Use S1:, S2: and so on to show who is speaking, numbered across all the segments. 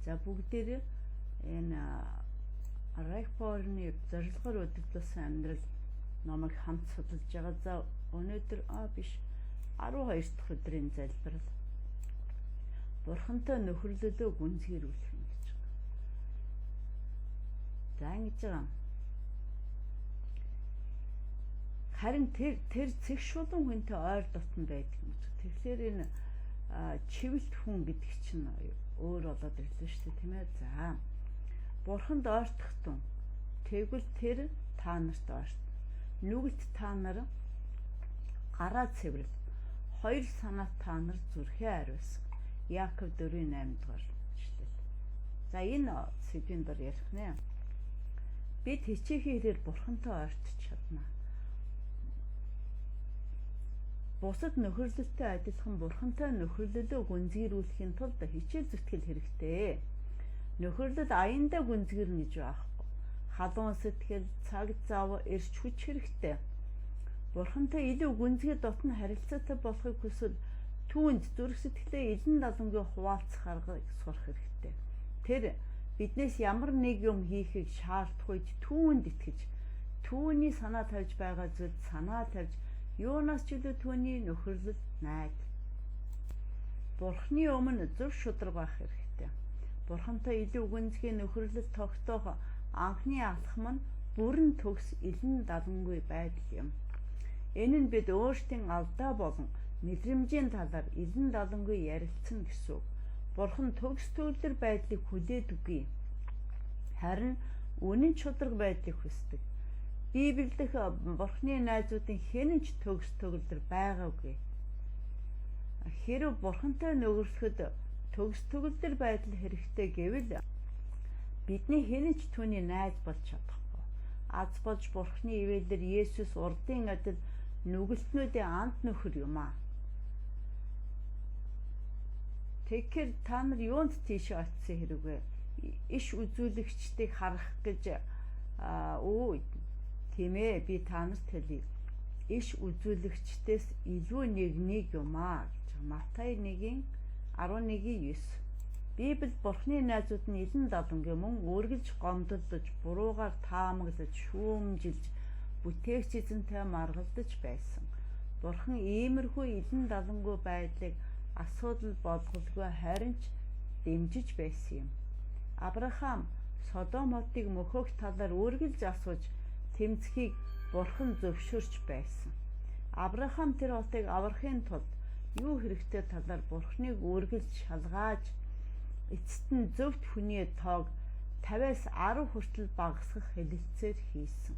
S1: За бүгдээр энэ Райхборны зорилгоор өдөрлөсөн амьдрал номыг хамт судалж байгаа. За өнөөдөр биш 12 дахь өдрийн залбирал. Бурхантай нөхөрлөлөө гүнзгийрүүлэх юм гэж байгаа. За ингэж байгаа. Харин тэр цэг шулуун хүнтэй ойр дотн байдаг юм гэж. Тэгэхээр энэ чивэлт хүн гэдэг чинь өөр болоод ирлээ шүү дээ, тийм ээ. За. Бурханд ойртохтун. Тэгвэл тэр та нарт ойрт. Нүгэлт та нар гараа цэвэрл. Хоёр санаа та нар зүрхээ ариулсан. Яаков 4:8 дугаар ишлэл. За энэ сэдвийн дор ярих нэ. Бид хичээхийн хэрээр Бурхантай ойртож чадна. Бусад нөхөрлөлтөй адилхан Бурхантай нөхөрлөлөө гүнзгийрүүлэхийн тулд хичээл зүтгэл хэрэгтэй. Нөхөрлөл аяндаа гүнзгийрнэ гэж байхгүй. Халуун сэтгэл, цаг зав, эрч хүч хэрэгтэй. Бурхантай илүү гүнзгий дотн харилцаатай болохыг хүсвэл түүнд зүрх сэтгэлээ илэн далангийн хуваалцах аргыг сурах хэрэгтэй. Тэр биднээс ямар нэг юм хийхийг шаардах үед түүнд итгэж, түүний санаа тавьж байгаа зүйлд санаа тавьж, юунаас ч илүү түүний нөхөрлөл найд. Бурхны өмнө зөв шударга байх хэрэгтэй. Бурхантай илүү гүнзгий нөхөрлөл тогтоох анхны алхам нь бүрэн төгс илэн далангүй байдал юм. Энэ нь бид өөрсдийн алдаа болон мэдрэмжийн талаар илэн далангүй ярилцсан гэсэн үг. Бурхан төгс төгөлдөр байдлыг хүлээдэггүй. Харин үнэн шударга байдлыг хүсдэг. Библиэлд Бурханы найзуудын хэн ч төгс төгөлдөр байгаагүй. Хэрэв Бурхантай нөхөрлөхөд төгс төгөлдөр байдал хэрэгтэй гэвэл бидний хэн ч түүний найз болж чадахгүй. Аз болж Бурханы ивэлээр Есүс урдын адил нүгэлтнүүдийн анд нөхөр юм аа. Тэгэхээр та нар юунд тийшээ очисон хэрэгвэ? Иш үзүүлэгчдийг харах гэж тийм ээ, би та нарт хэлье. Иш үзүүлэгчдээс илүү нэг юм аа гэж. Матай 1:11-9. Библи Бурханы найзууд нь илэн далангийн мөн үргэлж гомдолдож, буруугаар таамаглаж, шүүмжилж, бүтээгч эзэнтэй маргалдаж байсан. Бурхан иймэрхүү илэн далангүй байдлыг асуудал болголгүй харин ч дэмжиж байсан юм. Авраам Содом хотыг мөхөх талаар үргэлж асууж тэмцэхийг Бурхан зөвшөөрч байсан. Авраам тэр хотыг аврахын тулд юу хэрэгтэй талаар Бурханыг үргэлж шалгааж эцэст нь зөвхт хүний тоог 50-аас 10 хүртэл багасгах хэлэлцээр хийсэн.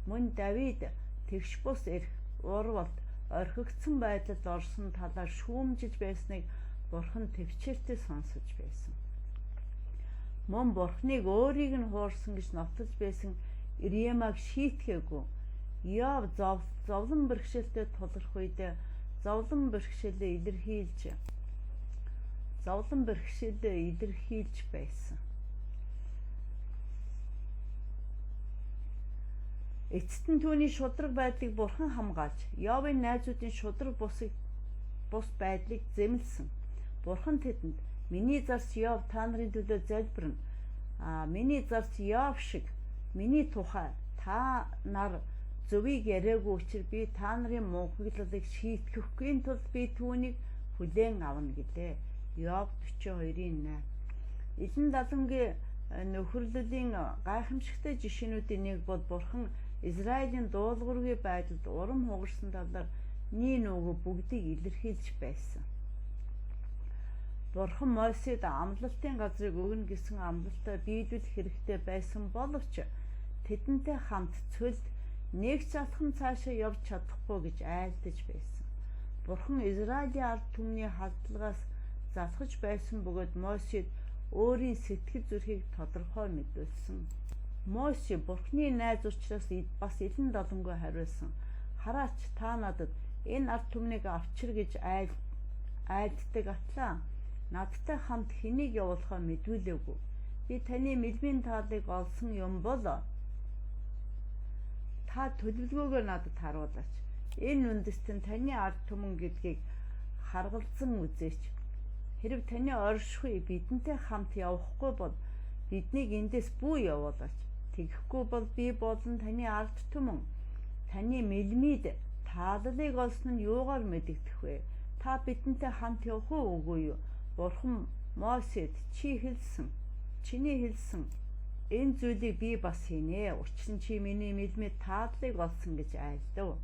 S1: Мөн Давид тэгш бус эрх урвалд орхигдсон байдалд орсон талаар шүүмжиж байсныг Бурхан төвчээртэй сонсож байсан. Мөн Бурханыг өөрийг нь хуурсан гэж нотолж байсан Иремаг шийтгээгүй. Яв зовлон бэрхшээлтэй тулгарх үед зовлон бэрхшээлээ илэрхийлж байсан. Эцэст нь түүний шудраг байдлыг Бурхан хамгаалж, Явын найзуудын шудраг бус байдлыг зэмлсэн. Бурхан тэдэнд миний зарц Яв та нарын төлөө залбирна. Миний зарц Яв шиг миний тухай та нар зөвийг яриаггүй учраас би та нарын мунхаглалыг шийтгэхгүй тулд би түүнийг хүлээн авна гэлээ. Яв 42:8. Илэн далангийн нөхөрлөлийн гайхамшигтай жишээнүүдийн нэг бол Бурхан Израилийн дуулуургүй байдалд урам хугарсан талаар нөгөө бүгдийг илэрхийлж байсан. Бурхан Мосед амлалтын газрыг өгнө гэсэн амлалтаа биелүүлэх хэрэгтэй байсан боловч тэдэнтэй хамт цөлд нэг ч алхам цаашаа явж чадахгүй гэж айлдаж байсан. Бурхан Израилийн ард түмний халдлагаас залхаж байсан бөгөөд Мосед өөрийн сэтгэл зүрхийг тодорхой мэдүүлсэн. Мосе Бурханы найз учраас бас илэн далангүй хариулсан. Хараач та надад энэ ард түмнийг авчир гэж айлддаг атлаа. Надтай хамт хэнийг явуулахаа мэдүүлээгүй. Би таны мэлбийн таалыг олсон юм бол та төлөвлөгөөгөө надад харуулаач. Энэ үндэстэн таны ард түмэн гэдгийг харгалзан үзээч. Хэрв таны оршихуй бидэнтэй хамт явахгүй бол биднийг эндээс бүү явуулаач. Тэгэхгүй бол би болон таны ард түмэн таны мэлмид тааллыг олсон нь юугаар мэдэгдэх вэ? Та бидэнтэй хамт явах уу үгүй юу? Бурхан Мосед чиний хэлсэн энэ зүйлийг би бас хийнэ. Учир нь чи миний мэлмид тааллыг олсон гэж айлдав.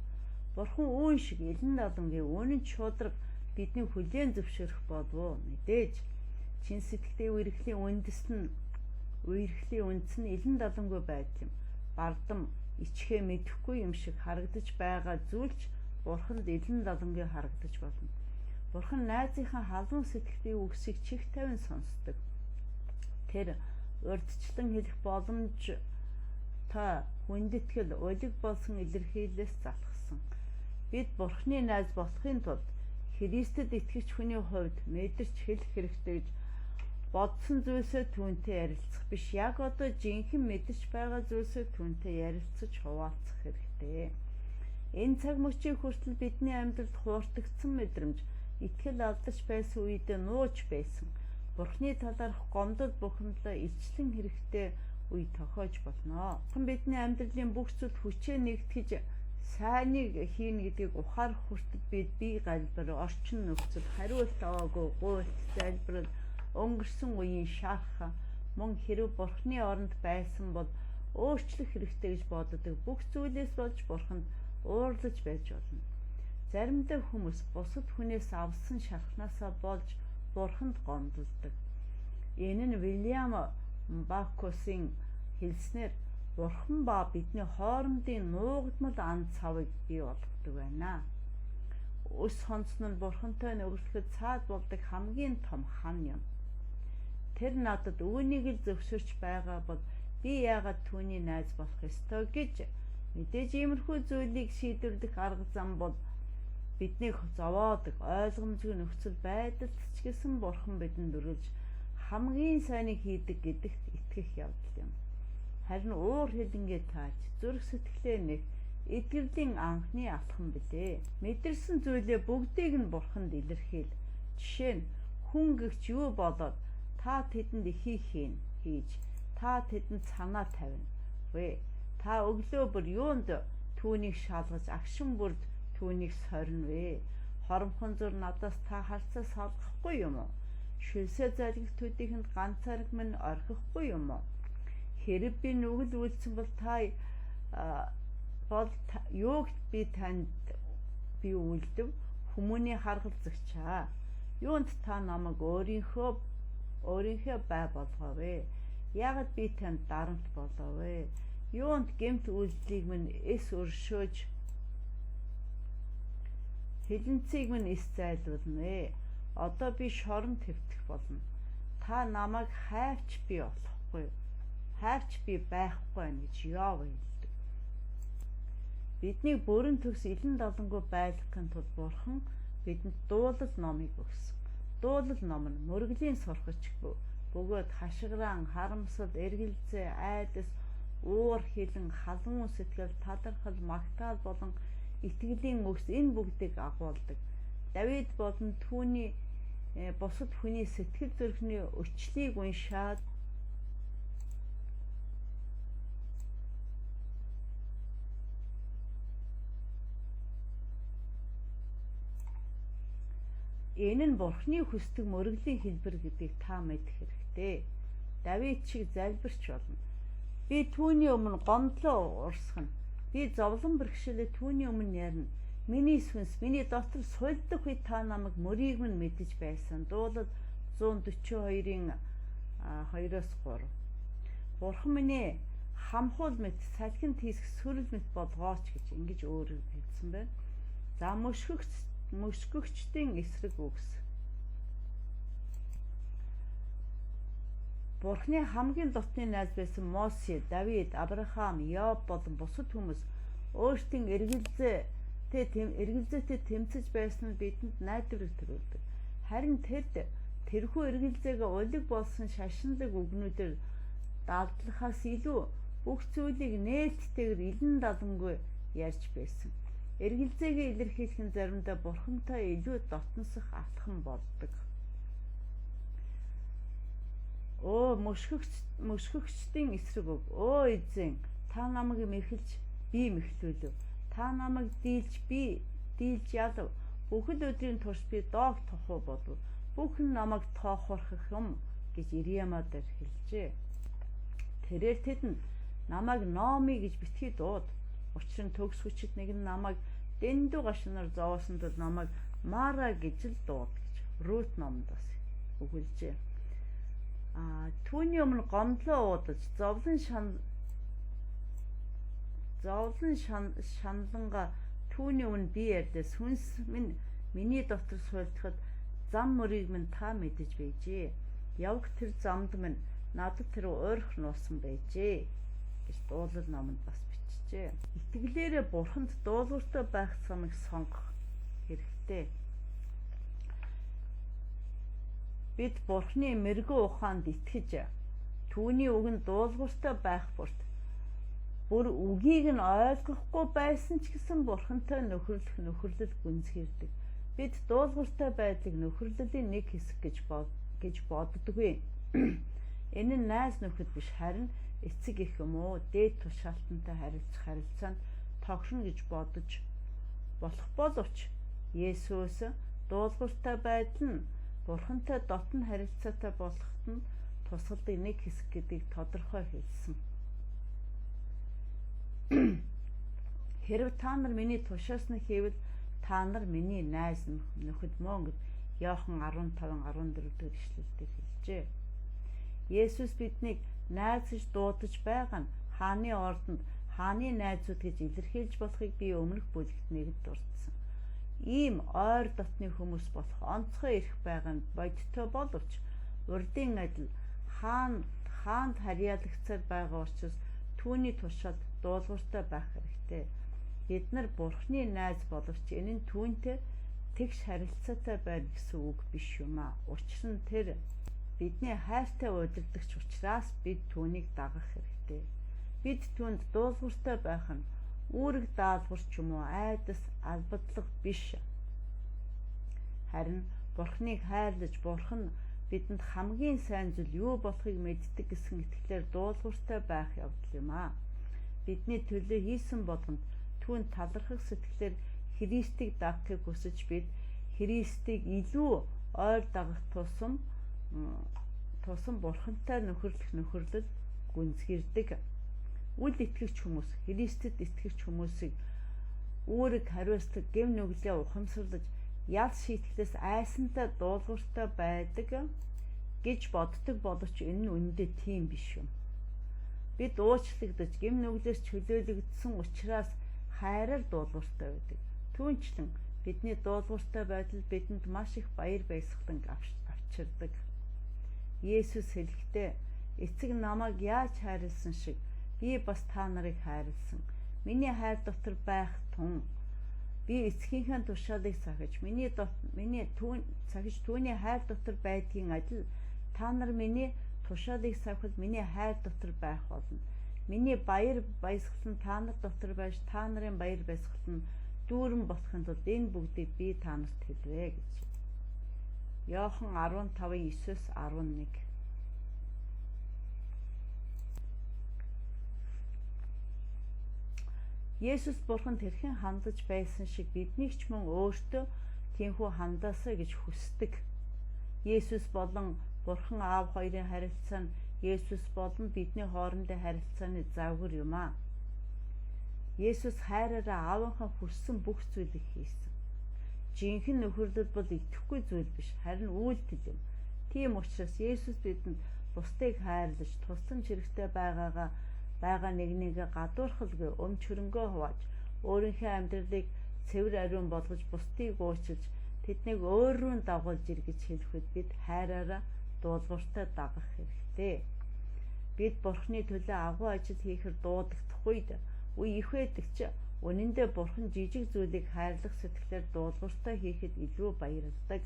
S1: Бурхан үүн шиг элен дадангийн үнэн чудраг бидний хүлээн зөвшөөрөх болов. Мэдээж чин сэтгэлийн үерхлийн үндэс нь элен дадангүй байдал юм. Бардам ичхээ мэдэхгүй юм шиг харагдаж байгаа зүйлч Бурханд элен дадангийн харагдаж болно. Бурхан найзынхаа халуун сэтгэлийн үгсийг чих тавин сонсдог. Тэр урдчлан хэлэх боломж та хүндэтгэл улиг болсон илэрхийлэлээс залхсан. Бид Бурханы найз болохын тулд Христэд итгэж хүний хувьд мэдэрч хэлэх хэрэгтэй гэж бодсон зүйлсээ түүнтэй ярилцах биш. Яг одоо жинхэнэ мэдэрч байгаа зүйлсээ түүнтэй ярилцаж хуваалцах хэрэгтэй. Энэ цаг мөчийн хүртэл бидний амьдралд хуурдагдсан мэдрэмж итгэл алдаж байсан үедээ нууж байсан. Бурхны талаарх гомдол бухимдлаа илчлэн хэрэгтэй үе тохиож болно. Бурхан бидний амьдралын бүх зүйл хүчээ нэгтгэж сайныг хийнэ гэдгийг ухаарах хүртэл бид бие галбар, орчин нөхцөл, хариулт аваагүй гуйлт, залбирал, өнгөрсөн үеийн шарх мөн хэрв Бурхны оронд байсан бол өөрчлөх хэрэгтэй гэж боддог бүх зүйлээс болж Бурханд уурлаж байж болно. Заримдаа хүмүүс бусад хүнээс авсан шархнаасаа болж Бурханд гомдолдог. Энэ нь Вильям Баккусын хэлснээр Бурхан ба бидний хоорондын нуугдмал ан цавыг бий болгодог байна. Ус хонцно нь Бурхантай нөхөрлөхөд цаад болдог хамгийн том хан юм. Тэр надад үүнийг л зөвшөөрч байгаа бол би яагаад түүний найз болох ёстой гэж мэдээж иймэрхүү зүйлийг шийдвэрлэх арга зам бол биднийг зовоодог ойлгомжгүй нөхцөл байдалд ч гэсэн Бурхан бидэнд өргөж хамгийн сайныг хийдэг гэдэгт итгэх явдал юм. Харин уур хилэнгээ тааж зүрх сэтгэлээ нэг эдгэрлийн анхны алхам билээ. Мэдэрсэн зүйлээ бүгдийг нь Бурханд илэрхийл. Жишээ нь хүн гэгч юу болоод та тэдэнд хийж та тэдэнд санаа тавина вэ? Та өглөө бүр юунд түүнийг шалгаж агшин бүрд түүнийг сорно вэ? Хоромхон зур надаас та харцаа салгахгүй юм уу? Шүлсээ залгих төдийхөнд ганцаарх минь орхихгүй юм уу? Хэрэг би нүгэл үйлцэн бол юуг би танд би үлдэв хүмүүний харгалзагчаа. Юунд та намайг өөрийнхөө бай болгоовэ? Яагаад би танд дарамт болоовэ? Юунд гэмт үйлдлийг минь эс өршөөж хилэнцгийг минь эс зайлуулна. Одоо би шорон твтэх болно. Та намайг хайвч би болохгүй. Хайвч би байхгүй гэж яав хэлдэг. Бидний бүрэн төгс элен далангүй байлгахын тулд Бурхан бидэнд дуулал номыг өгсөн. Дуулал ном нь мөргөлийн сургач бөгөөд хашгиран, харамсал, эргэлзээ, айдас, уур хилэн, халуун сэтгэл, талархал, магтаал болон итгэлийн өгс энэ бүгдийг агуулдаг. Давид болон түүний бусад хүний сэтгэл зүрхний өчлийг уншаад энэ нь Бурхны хүсдэг мөргөлийн хэлбэр гэдгийг та мэдэх хэрэгтэй. Давид шиг залбирч болно. Би түүний өмнө гомдлоо урсгана. Би зовлон бэрхшээлээ түүний өмнө ярина. Миний сүнс, миний дотор сулдах үед та намайг мөрийг минь мэдэж байсан. Дуулал 142-ийн 2-3. Бурхан минь ээ, хамхуул мэт, салхинд хийсэх сүрэл мэт болгооч гэж ингэж өөрөө хэлсэн байна. За мөшгөгчдийн эсрэг үгс. Бурхны хамгийн дотны найз байсан Мосе, Давид, Авраам, Йов болон бусад хүмүүс өөрсдийн эргэлзээтэй тэмцэж байсан нь бидэнд найдварыг төрүүлдэг. Харин тэрхүү эргэлзээгээ улиг болсон шашинлаг үгнүүдээр дадлахаас илүү бүх зүйлийг нээлттэйгээр элен далангүй ярьж байсан. Эргэлзээгээ илэрхийлэх нь заримдаа Бурхантай илүү дотносох алхам болдог. Өө мөшгөгчдийн эсрэг өг. Өө эзэн, та намайг мэхэлж би мэхлүүлв. Та намайг дийлж би дийлж ялав. Бүхэл өдрийн турш би доог тохуу болов. Бүхэн намайг тоохорхох юм гэж Ириама дээр хэлжээ. Тэрээр тэдэнд намайг Номи гэж битгий дууд. Учир нь төгс хүчит нэг нь намайг дэндүү гашнаар зовоосон тул намайг Мара гэж л дууд гэж Рут номонд бас өгүүлжээ. Түүний өмнө гомдлоо уудаж зовлон шаналнга түүний өмнө би ярьдээ сүнс минь миний дотор суйлдахад зам мөрийг минь та мэдэж байжээ. Явх тэр замд минь надад тэр ойрхон нуусан байжээ гэж дуулал номонд бас бичжээ. Итгэлээрээ бурханд дуулууртай байх замыг сонгох хэрэгтэй. Бид бурхны мэрэгэн ухаанд итгэж түүний үгэнд дуулууртай байх бүр үгийг нь ойлгохгүй байсан ч гэсэн бурхантай нөхөрлөл гүнзгийрдэг. Бид дуулууртай байдлыг нөхөрлөлийн нэг хэсэг гэж боддоггүй. Энэ нь найз нөхөд биш харин эцэг их юм уу дээд тушаалтантай харилцах харилцаанд тогшно гэж бодож болох боловч Есүс дуулууртай байдал нь бурхантай дотн харилцаатай болоход нь тусгалдаг нэг хэсэг гэдгийг тодорхой хэлсэн. Хэрв та нар миний тушаасны хийвэл та нар миний найз нөхөд мөн гэд Иохан 15:14 дэх ишлэлдэр хэлжээ. Есүс биднийг найз гэж дуудаж байгаа нь хааны ордонд хааны найзууд гэж илэрхийлж болохыг би өмнөх бүлэгт нэгд дурдсан. Ийм ойр дотны хүмүүс болох онцгой эрх байгаа нь бодиттой боловч урдын адил хаанд харьяалагцаар байгаа учраас түүний тушаалд дуулууртай байх хэрэгтэй. Бид нар бурхны найз боловч энэ нь түүнтэй тэгш харилцаатай байна гэсэн үг биш юм аа. Учир нь тэр бидний хайртай удирдагч учраас бид түүнийг дагах хэрэгтэй. Бид түүнд дуулууртай байх нь үүрэг даалгавар ч юм уу айдас албадлага биш. Харин бурхныг хайрлаж бурхан бидэнд хамгийн сайн зүйл юу болохыг мэддэг гэсэн итгэлээр дуулууртай байх явдал юм аа. Бидний төлөө хийсэн болгонд түүнд талархах сэтгэлээр Христийг дагахыг хүсэж бид Христийг илүү ойр дагах тусам бурхантай нөхөрлөл гүнзгийрдэг. Үл итгэгч хүмүүс Христэд итгэгч хүмүүсийг үүрэг хариуцлага гэв нүглээ ухамсарлаж ял шийтгэлээс айсантай дуулууртай байдаг гэж боддог боловч энэ нь үнэндээ тийм биш юм. Бид уучлагдаж гэм нүглээс чөлөөлөгдсөн учраас хайраар дуулууртай байдаг. Түүнчлэн бидний дуулууртай байдал бидэнд маш их баяр баясгалан авчирдаг. Есүс хэлэхдээ эцэг намайг яаж хайрлсан шиг би бас та нарыг хайрлсан. Миний хайр дотор байх тун би эцгийнхээ тушаалыг сахиж түүний хайр дотор байдгийн адил та нар миний тушаалыг сахивал миний хайр дотор байх болно. Миний баяр баясгал нь та нар дотор байж та нарын баяр баясгал нь дүүрэн болохын тулд энэ бүгдийг би та нарт хэлвэ гэж. Иохан 15:9-11. Есүс бурханд хэрхэн хандаж байсан шиг биднийг ч мөн өөртөө тийхүү хандаасаа гэж хүсдэг. Есүс болон бурхан аав хоёрын харилцаа нь Есүс болон бидний хоорондын харилцааны загвар юм аа. Есүс хайраараа аавынхаа хүссэн бүх зүйлийг хийсэн. Жинхэнэ нөхөрлөл бол итгэхгүй зүйл биш, харин үйлдэл юм. Тийм учраас Есүс бидэнд бусдыг хайрлаж, тусламж хэрэгтэй байгаа нэгнийгээ гадуурхалгүй өмч хөрөнгөө хувааж, өөрийнхөө амьдралыг цэвэр ариун болгож, бусдыг уучлж, тэднийг өөр рүү дагуулж ир гэж хэлэхэд бид хайраараа дуулууртай дагах хэрэгтэй. Бид бурхны төлөө агуу ажил хийхээр дуудагдах үед үе их байдаг ч үнэн дээр бурхан жижиг зүйлийг хайрлах сэтгэлээр дуулууртай хийхэд илүү баярлдаг.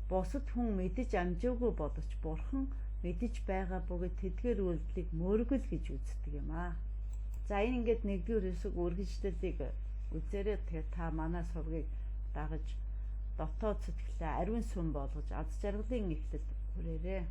S1: Бусад хүн мэдэж амжаагүй боловч бурхан мэдэж байгаа бөгөөд тэдгээр үйлдэлийг мөргөл гэж үздэг юм аа. За энэ ингээд нэгдүгээр хэсэг үргэлжлэлийг үзээрэй. Тэгэхээр та манай сургийг дагаж дотоод сэтгэлээ ариун сүм болгож аз жаргалын эхлэл хүрээрэй.